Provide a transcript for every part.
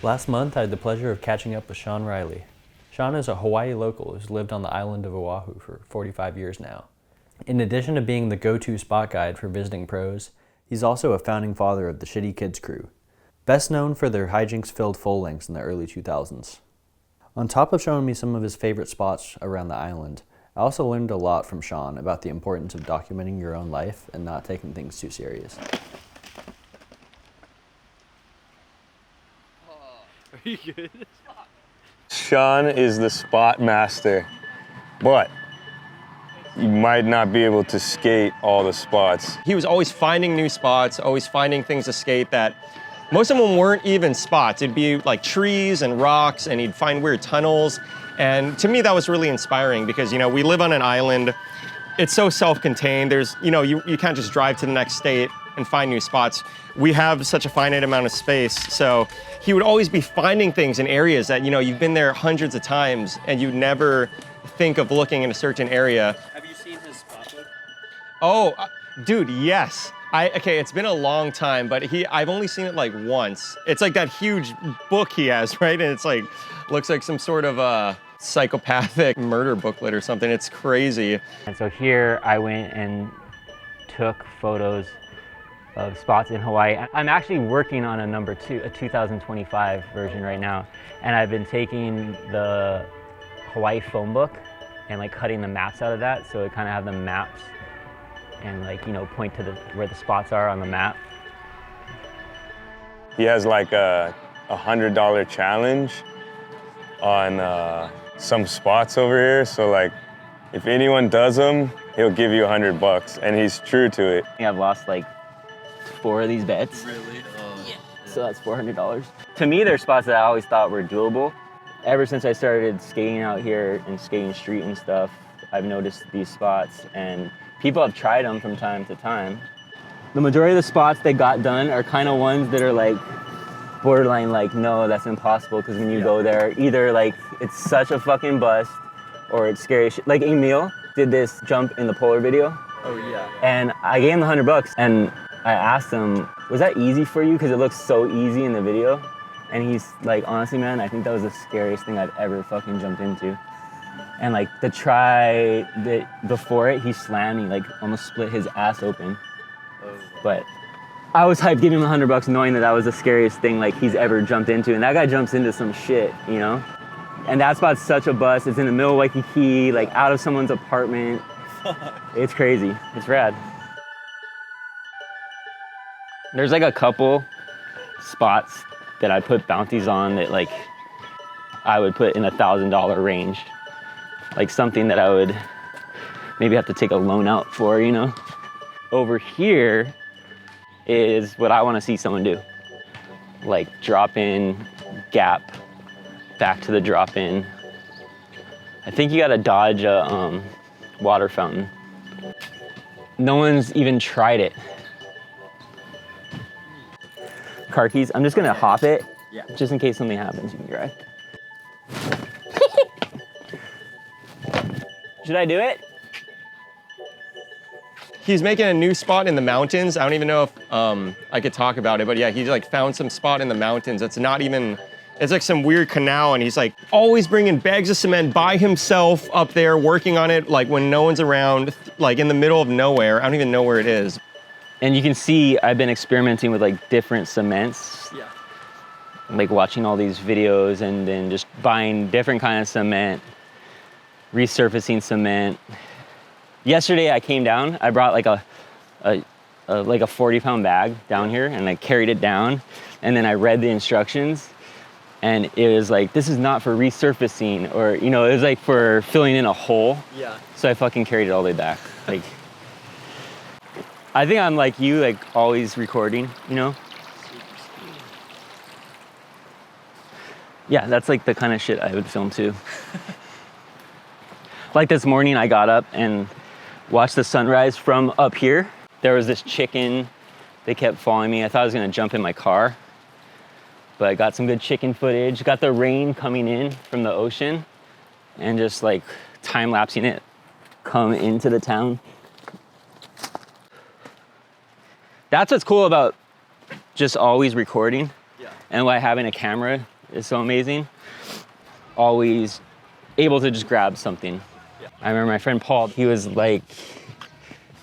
Last month, I had the pleasure of catching up with Sean Reilly. Shawn is a Hawaii local who's lived on the island of Oahu for 45 years now. In addition to being the go-to spot guide for visiting pros, he's also a founding father of the Shitty Kids crew, best known for their hijinks-filled full-lengths in the early 2000s. On top of showing me some of his favorite spots around the island, I also learned a lot from Shawn about the importance of documenting your own life and not taking things too serious. Are you good? Shawn is the spot master, but you might not be able to skate all the spots. He was always finding new spots, always finding things to skate that most of them weren't even spots. It'd be like trees and rocks, and he'd find weird tunnels. And to me, that was really inspiring because, you know, we live on an island. It's so self-contained. There's, you know, you can't just drive to the next state and find new spots. We have such a finite amount of space, so he would always be finding things in areas that, you know, you've been there hundreds of times and you never think of looking in a certain area. Have you seen his spot book? Oh, dude, yes. Okay, it's been a long time, but I've only seen it like once. It's like that huge book he has, right? And it's like, looks like some sort of psychopathic murder booklet or something. It's crazy. And so here I went and took photos of spots in Hawaii. I'm actually working on a 2025 version right now. And I've been taking the Hawaii phone book and like cutting the maps out of that. So it kind of have the maps and like, you know, point to where the spots are on the map. He has like a $100 challenge on some spots over here. So like, if anyone does them, he'll give you $100, and he's true to it. I've lost like 4 of these bets. Really? Yeah. So that's $400. To me, they're spots that I always thought were doable. Ever since I started skating out here and skating street and stuff, I've noticed these spots, and people have tried them from time to time. The majority of the spots that got done are kind of ones that are like borderline like, no, that's impossible, because when you go there, either like it's such a fucking bust or it's scary shit. Like Emil did this jump in the polar video. Oh yeah. And I gave him the $100 and I asked him, was that easy for you? Because it looks so easy in the video. And he's like, honestly, man, I think that was the scariest thing I've ever fucking jumped into. And like the try that before it, he slammed me, like almost split his ass open. Oh. But I was hyped giving him $100 knowing that that was the scariest thing like he's ever jumped into. And that guy jumps into some shit, you know? And that spot's such a bust. It's in the middle of Waikiki, like out of someone's apartment. It's crazy, it's rad. There's like a couple spots that I put bounties on that like I would put in $1,000 range. Like something that I would maybe have to take a loan out for, you know? Over here is what I want to see someone do. Like drop in, gap, back to the drop in. I think you gotta dodge a water fountain. No one's even tried it. Car keys, I'm just gonna hop it, just in case something happens, you can drive. Should I do it? He's making a new spot in the mountains. I don't even know if I could talk about it, but yeah, he like found some spot in the mountains. It's not even, it's like some weird canal, and he's like always bringing bags of cement by himself up there, working on it like when no one's around, like in the middle of nowhere. I don't even know where it is. And you can see I've been experimenting with like different cements. Yeah. Like watching all these videos and then just buying different kind of cement, resurfacing cement. Yesterday I came down, I brought like a 40-pound bag down here, and I carried it down, and then I read the instructions, and it was like, this is not for resurfacing, or, you know, it was like for filling in a hole. Yeah. So I fucking carried it all the way back. Like, I think I'm like you, like always recording, you know? Yeah, that's like the kind of shit I would film too. Like this morning I got up and watched the sunrise from up here. There was this chicken, they kept following me. I thought I was gonna jump in my car. But I got some good chicken footage, got the rain coming in from the ocean, and just like time-lapsing it come into the town. That's what's cool about just always recording, and why having a camera is so amazing. Always able to just grab something. I remember my friend Paul, he was like,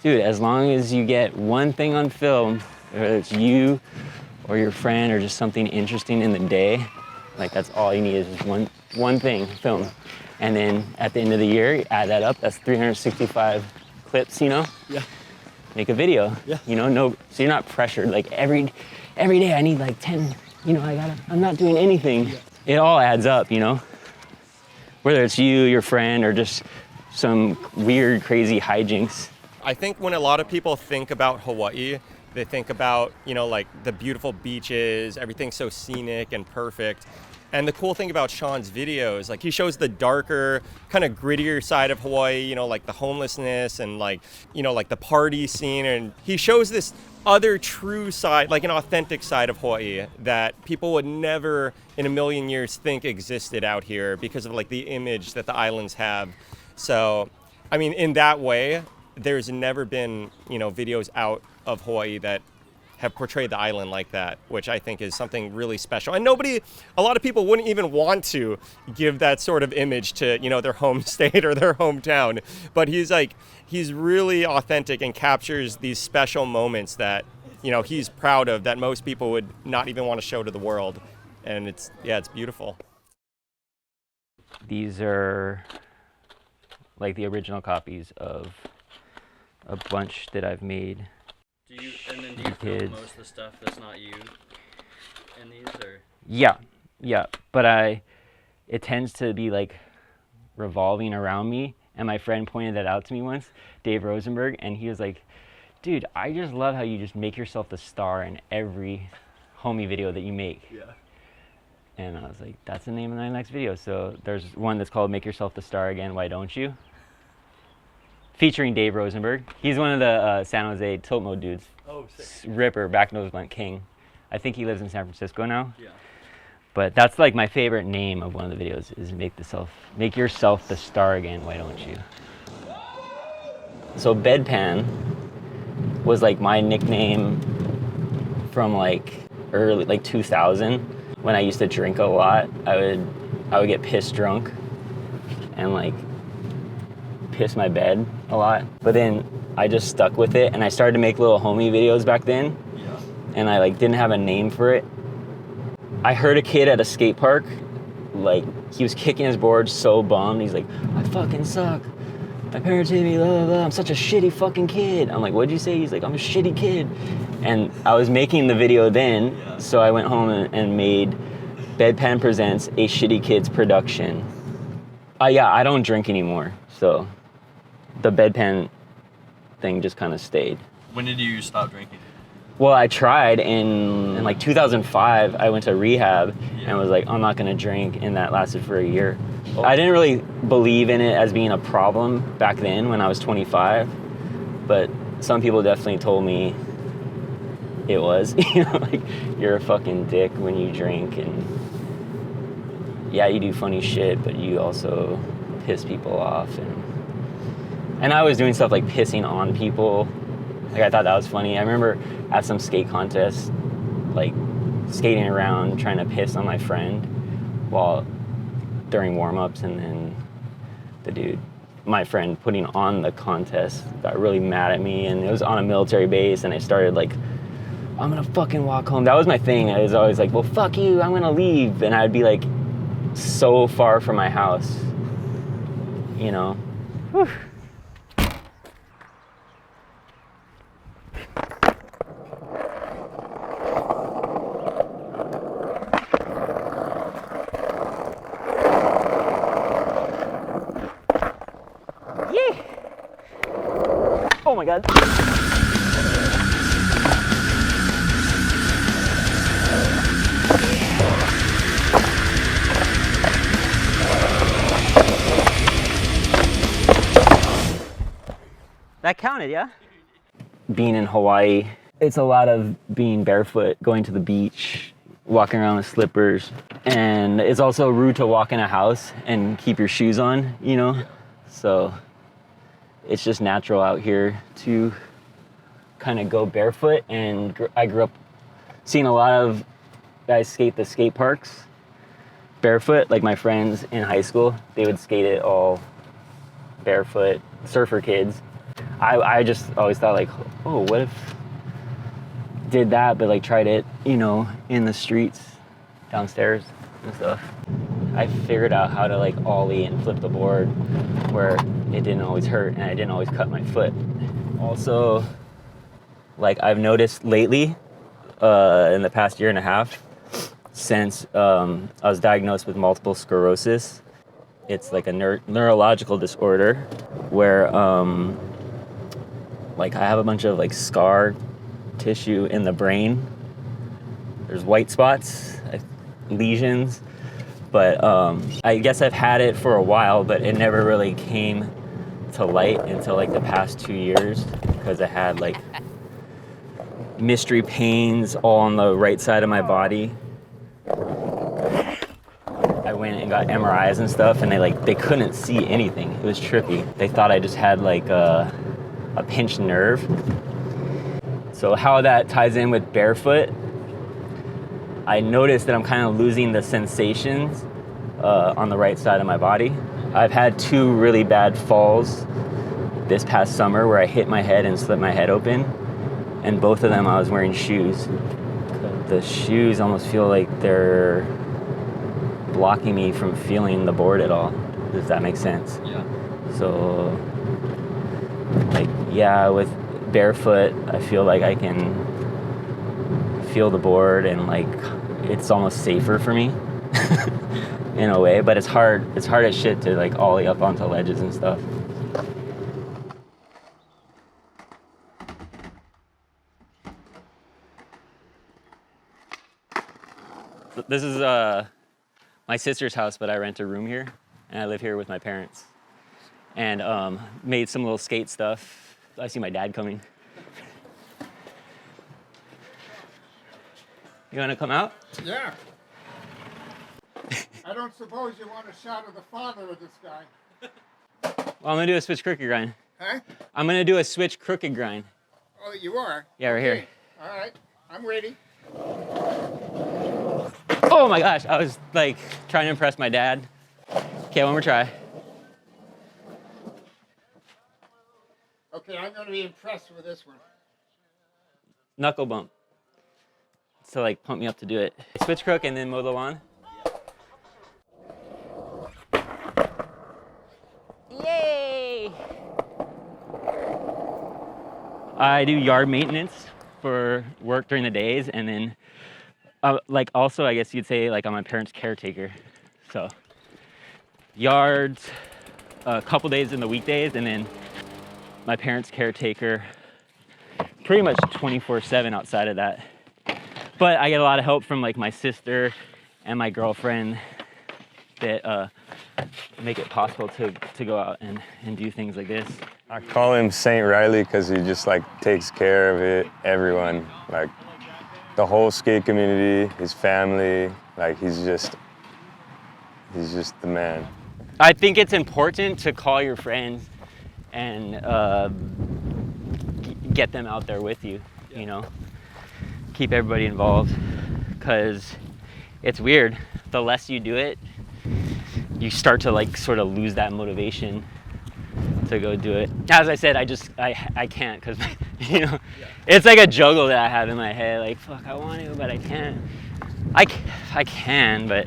dude, as long as you get one thing on film, whether it's you or your friend or just something interesting in the day, like that's all you need is just one thing, film. And then at the end of the year, you add that up, that's 365 clips, you know? Yeah. Make a video, you know, no, so you're not pressured. Like every day I need like 10, you know, I'm not doing anything. Yeah. It all adds up, you know? Whether it's you, your friend, or just some weird, crazy hijinks. I think when a lot of people think about Hawaii, they think about, you know, like the beautiful beaches, everything's so scenic and perfect. And the cool thing about Shawn's videos, like he shows the darker, kind of grittier side of Hawaii, you know, like the homelessness and like, you know, like the party scene. And he shows this other true side, like an authentic side of Hawaii that people would never in a million years think existed out here because of like the image that the islands have. So, I mean, in that way, there's never been, you know, videos out of Hawaii that have portrayed the island like that, which I think is something really special. And a lot of people wouldn't even want to give that sort of image to, you know, their home state or their hometown. But he's really authentic and captures these special moments that, you know, he's proud of, that most people would not even want to show to the world. And it's beautiful. These are like the original copies of a bunch that I've made. Do you film most of the stuff that's not you in these, or? Yeah, but it tends to be like revolving around me, and my friend pointed that out to me once, Dave Rosenberg, and he was like, dude, I just love how you just make yourself the star in every homie video that you make. Yeah. And I was like, that's the name of my next video. So there's one that's called Make Yourself the Star Again, Why Don't You? Featuring Dave Rosenberg. He's one of the San Jose tilt mode dudes. Oh, sick. Ripper, back nose blunt king. I think he lives in San Francisco now. Yeah. But that's like my favorite name of one of the videos is Make Yourself the Star Again, Why Don't You? So Bedpan was like my nickname from like early, like 2000. When I used to drink a lot, I would get pissed drunk and like piss my bed a lot. But then I just stuck with it, and I started to make little homie videos back then. Yeah. And I like didn't have a name for it. I heard a kid at a skate park, like he was kicking his board so bummed. He's like, I fucking suck. My parents hate me, blah, blah, blah. I'm such a shitty fucking kid. I'm like, what'd you say? He's like, I'm a shitty kid. And I was making the video then, so I went home and made Bedpan Presents a Shitty Kids production. I don't drink anymore, so the Bedpan thing just kind of stayed. When did you stop drinking? Well, I tried in like 2005. I went to rehab and was like, I'm not gonna drink, and that lasted for a year. I didn't really believe in it as being a problem back then when I was 25, but some people definitely told me it was. You know, like, you're a fucking dick when you drink, and yeah, you do funny shit, but you also piss people off. And I was doing stuff like pissing on people. Like, I thought that was funny. I remember at some skate contest, like skating around trying to piss on my friend during warm-ups, and then the dude, my friend putting on the contest, got really mad at me, and it was on a military base, and I started like, I'm gonna fucking walk home. That was my thing. I was always like, well, fuck you, I'm gonna leave. And I'd be like so far from my house, you know? Whew. Oh my God. That counted, yeah? Being in Hawaii, it's a lot of being barefoot, going to the beach, walking around with slippers. And it's also rude to walk in a house and keep your shoes on, you know? So it's just natural out here to kind of go barefoot. And I grew up seeing a lot of guys skate the skate parks barefoot. Like my friends in high school, they would skate it all barefoot, surfer kids. I just always thought like, oh, what if did that, but like tried it, you know, in the streets downstairs and stuff. I figured out how to like ollie and flip the board where it didn't always hurt and I didn't always cut my foot. Also, like I've noticed lately, in the past year and a half, since I was diagnosed with multiple sclerosis. It's like a neurological disorder where like I have a bunch of like scar tissue in the brain. There's white spots, lesions, but I guess I've had it for a while, but it never really came to light until like the past 2 years because I had like mystery pains all on the right side of my body. I went and got MRIs and stuff, and they couldn't see anything. It was trippy. They thought I just had like a pinched nerve. So how that ties in with barefoot, I noticed that I'm kind of losing the sensations on the right side of my body. I've had 2 really bad falls this past summer where I hit my head and slipped my head open, and both of them I was wearing shoes. The shoes almost feel like they're blocking me from feeling the board at all. Does that make sense? Yeah. So, like, yeah, with barefoot, I feel like I can feel the board and like it's almost safer for me in a way, but it's hard as shit to like ollie up onto ledges and stuff. This is my sister's house, but I rent a room here, and I live here with my parents. And made some little skate stuff. I see my dad coming. You want to come out? Yeah. I don't suppose you want a shot of the father of this guy. Well, I'm going to do a switch crooked grind. Huh? I'm going to do a switch crooked grind. Oh, you are? Yeah, right here. All right. I'm ready. Oh my gosh, I was like trying to impress my dad. Okay, one more try. Okay, I'm going to be impressed with this one. Knuckle bump. So like pump me up to do it. Switch crook and then mow the lawn. Yay! I do yard maintenance for work during the days, and then like also I guess you'd say like I'm my parents' caretaker. So yards a couple days in the weekdays, and then my parents' caretaker pretty much 24/7 outside of that. But I get a lot of help from like my sister and my girlfriend that make it possible to go out and do things like this. I call him Saint Reilly because he just like takes care of it, everyone, like the whole skate community, his family, like he's just the man. I think it's important to call your friends and get them out there with you, you know? Keep everybody involved, because it's weird. The less you do it, you start to like sort of lose that motivation to go do it. As I said, I can't, because you know, it's like a juggle that I have in my head. Like, fuck, I want to, but I can't. I can, but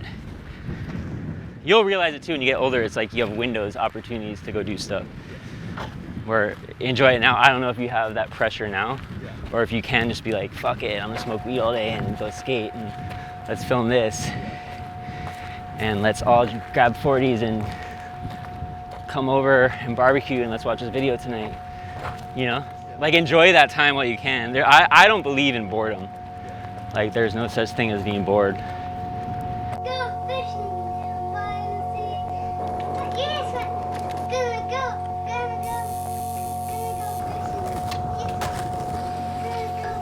you'll realize it too when you get older. It's like you have windows, opportunities to go do stuff. Where enjoy it now. I don't know if you have that pressure now, or if you can just be like, fuck it, I'm gonna smoke weed all day and go skate and let's film this. And let's all grab 40s and come over and barbecue and let's watch this video tonight. You know? Like enjoy that time while you can. I don't believe in boredom. Like there's no such thing as being bored. Go fishing, yes, gonna go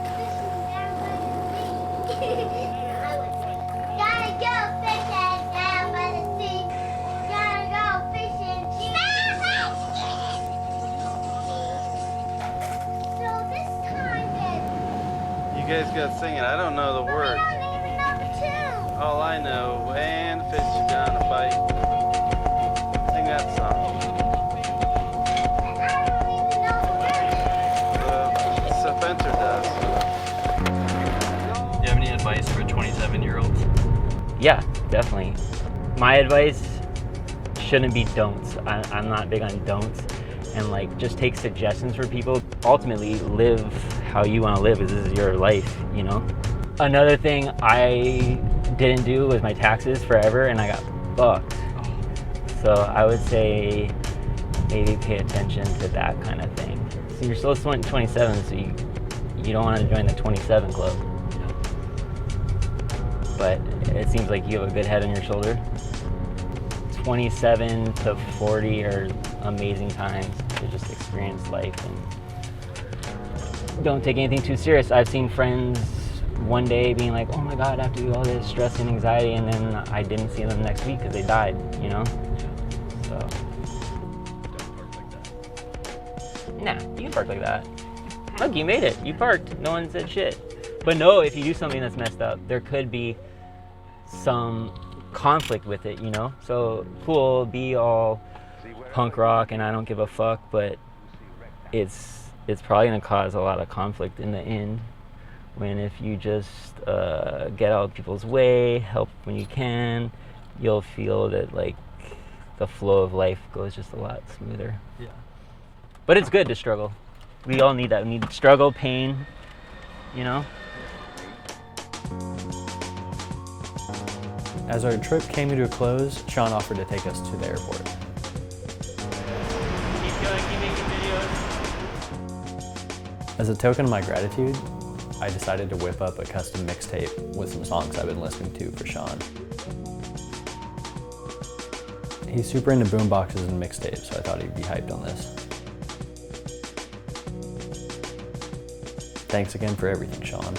fishing down by the sea. guys got singing? I don't know the I words. don't even know the tune. All I know, and fish you gonna bite. Sing that song. I don't even know the words. Spencer does. Do you have any advice for 27-year-olds? Yeah, definitely. My advice shouldn't be don'ts. I'm not big on don'ts. And like, just take suggestions for people. Ultimately, live how you want to live, because this is your life, you know? Another thing I didn't do was my taxes forever, and I got fucked. So I would say maybe pay attention to that kind of thing. So you're still 27, so you don't want to join the 27 club. But it seems like you have a good head on your shoulder. 27 to 40 are amazing times to just experience life and don't take anything too serious. I've seen friends one day being like, oh my God, I have to do all this stress and anxiety, and then I didn't see them next week because they died, you know? So. Don't park like that. Nah, you can park like that. Look, you made it. You parked. No one said shit. But no, if you do something that's messed up, there could be some conflict with it, you know? So cool, be all punk rock and I don't give a fuck, but it's probably gonna cause a lot of conflict in the end, when if you just get out of people's way, help when you can, you'll feel that like the flow of life goes just a lot smoother. Yeah. But it's good to struggle. We all need that. We need struggle, pain, you know? As our trip came to a close, Shawn offered to take us to the airport. Keep going, keep making videos. As a token of my gratitude, I decided to whip up a custom mixtape with some songs I've been listening to for Shawn. He's super into boomboxes and mixtapes, so I thought he'd be hyped on this. Thanks again for everything, Shawn.